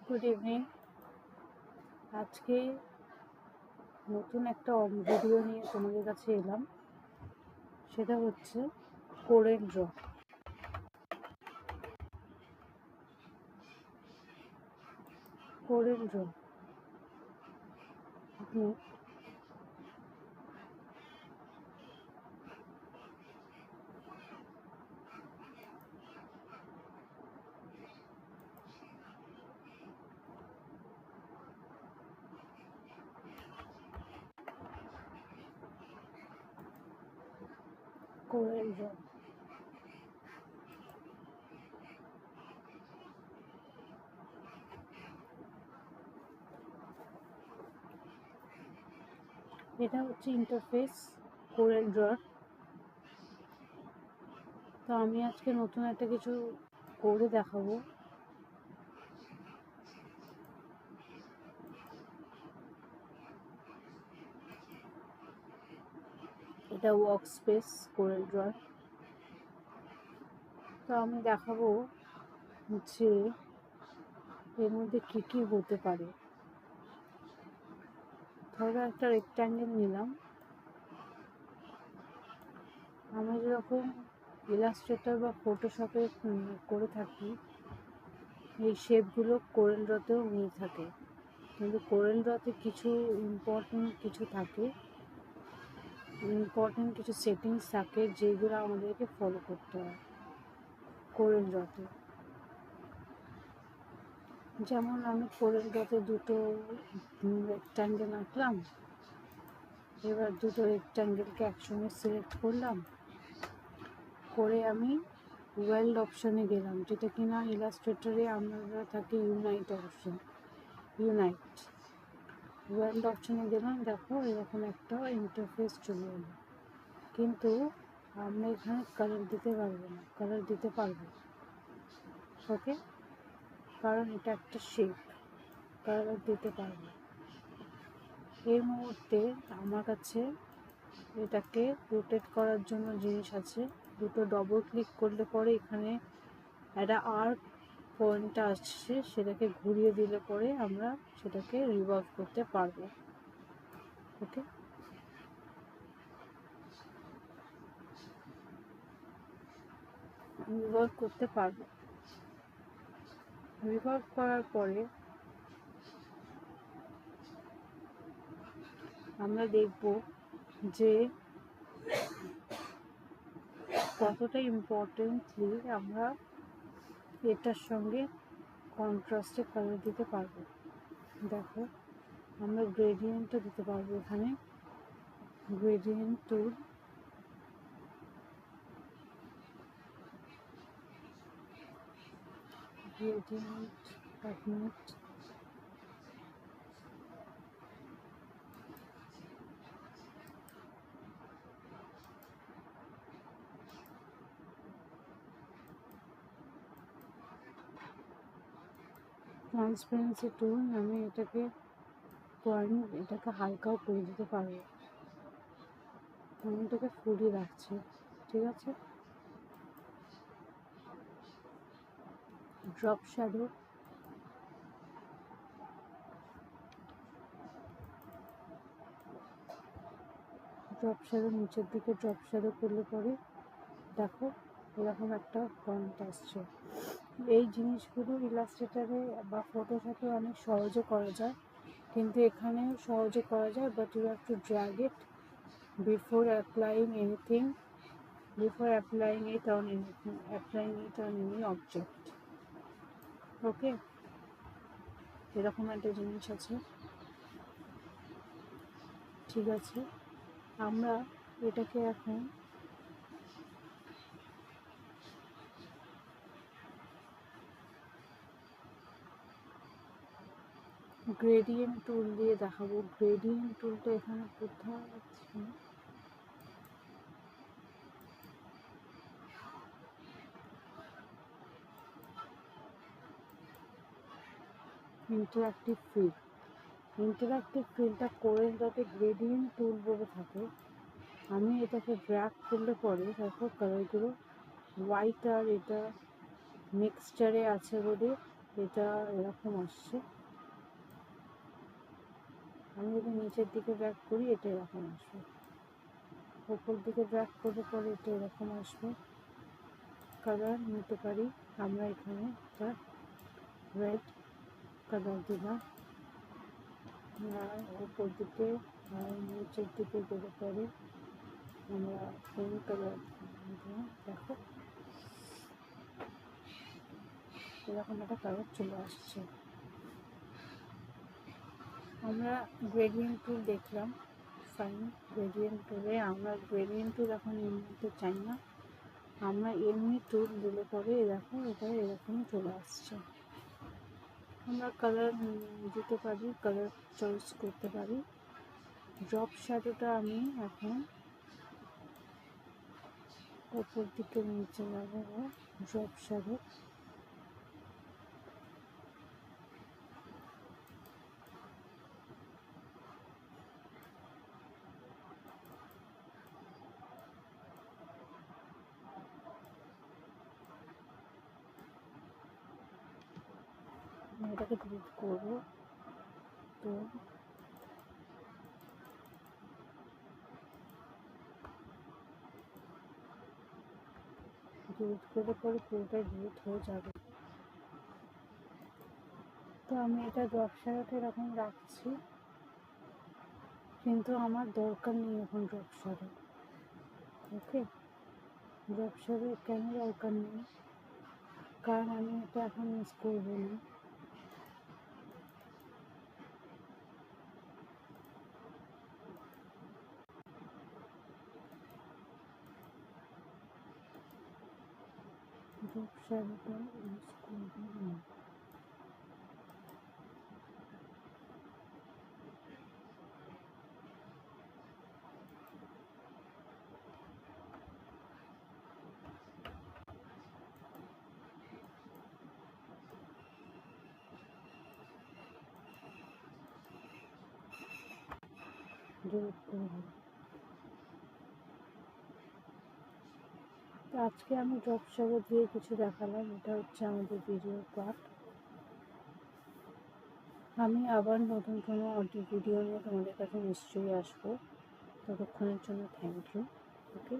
Good evening. আজকে নতুন একটা ভিডিও নিয়ে তোমাদের কাছে এলাম। সেটা হচ্ছে কোরেল ড্র। কোরেল ড্র আপনি কোরেল ড্র এটা হচ্ছে ইন্টারফেস কোরেল ড্রর। তো আমি আজকে নতুন একটা কিছু করে দেখাবো। এটা ওয়ার্ক স্পেস কোরেল ড্রর। তো আমি দেখাবো যে এর মধ্যে কী কী হতে পারে। ধরো একটা রেক্ট্যাঙ্গেল নিলাম। আমরা যেরকম ইলাস্ট্রেটর বা ফটোশপে করে থাকি, এই শেপগুলো কোরেল ড্রতেও হয়ে থাকে। কিন্তু কোরেল ড্রতে কিছু ইম্পর্টেন্ট কিছু সেটিংস থাকে যেগুলো আমাদেরকে ফলো করতে হয় কোরেল ড্রতে। যেমন আমি কোরেল ড্রতে দুটো রেক্ট্যাঙ্গেল আঁকলাম। এবার দুটো রেক্ট্যাঙ্গেলকে একসঙ্গে সিলেক্ট করলাম, করে আমি ওয়েল্ড অপশানে গেলাম, যেটা কিনা ইলাস্ট্রেটরে আমরা থাকি ইউনাইট ওয়েল্ড অপশানে গেলাম। দেখো এরকম একটা ইন্টারফেস চলে এলো, কিন্তু আমরা এখানে কালার দিতে পারবো। ওকে, কারণ এটা একটা শেপ, কালার দিতে পারবো। এই মুহূর্তে আমার কাছে এটাকে রোটেট করার জন্য জিনিস আছে। দুটো ডবল ক্লিক করলে পরে এখানে একটা আর্ক পয়েন্ট আসছে, সেটাকে ঘুরিয়ে দিলে পরে আমরা সেটাকে রিভলভ করতে পারবো। ওকে, রিভলভ করতে পারবো। রিভলভ করার পরে আমরা দেখব যে কতটা ইম্পর্টেন্টলি আমরা এটার সঙ্গে কন্ট্রাস্টে কালার দিতে পারবো। দেখো আমরা গ্রেডিয়েন্টও দিতে পারবো। এখানে গ্রেডিয়েন্ট টুল, ট্রান্সপারেন্সি টুল। আমি এটাকে হালকাও করে দিতে পারবো। আমি এটাকে ফুলই রাখছি, ঠিক আছে। ড্রপ শ্যাডো, নিচের দিকে ড্রপ শ্যাডো করলে পরে দেখো এরকম একটা পয়েন্ট আসছে। এই জিনিসগুলো ইলাস্ট্রেটরে বা ফটোশপে অনেক সহজে করা যায়, কিন্তু এখানেও সহজে করা যায়, but you have to drag it before applying it on any object. Okay, এরকম একটা জিনিস আছে, ঠিক আছে। আমরা এটাকে এখন গ্রেডিয়েন্ট টুল দিয়ে দেখাবো। গ্রেডিয়েন্ট টুলটা এখানে কোথায় আছে? ইন্টারঅ্যাক্টিভ ফিল্ডটা কোরেল ডটে গ্রেডিয়েন্ট টুল বলে থাকে। আমি এটাকে ড্র্যাগ করলে পরে দেখো কালারগুলো হোয়াইট আর এটা মিক্সচারে আছে বলে এটা এরকম আসছে। আমি যদি নিচের দিকে ব্যাক করি এটা এরকম আসবে, উপর দিকে ব্যাক করে পরে এটা এরকম আসবে। কালার নিতে পারি আমরা, এখানে একটা রেড কালার দিলাম, উপর দিকে আর নিচের দিকে গেলে পরে আমরা পিঙ্ক কালার দিলাম। দেখো এরকম একটা কালার চলে আসছে। আমরা গ্রেডিয়েন্ট টুল দেখলাম, ফাইন। গ্রেডিয়েন্ট টুলে আমরা গ্রেডিয়েন্ট টুল এখন নিতে চাই না, আমরা এমনি টুল দিলে পরে দেখো এটা এরকমই চলে আসছে। আমরা কালার দিতে পারি, কালার চয়েস করতে পারি। ড্রপ শ্যাডোটা আমি এখন উপর দিকে নিচে লাগাবো। ড্রপ শ্যাডো এটাকে ডিলিট করবো। তো ডিলিট করে পরে পুরোটাই ডিলিট হয়ে যাবে। তো আমি এটা ড্রপ শ্যাডোটা এরকম রাখছি, কিন্তু আমার দরকার নেই এখন ড্রপ শ্যাডো। ওকে, ড্রপ শ্যাডো কেন দরকার নেই, কারণ আমি এটা এখন ইউজ করবো না। ড্রপ শ্যাডোটা ইউজ করবো না। ডিলিট করবো। তো আজকে আমি ড্রপ শ্যাডো দিয়ে কিছু দেখালাম, এটা হচ্ছে আমাদের ভিডিওর পার্ট। আমি আবার নতুন কোনো অডিও ভিডিও নিয়ে তোমাদের কাছে নিশ্চয়ই আসবো। ততক্ষণের জন্য থ্যাংক ইউ। ওকে।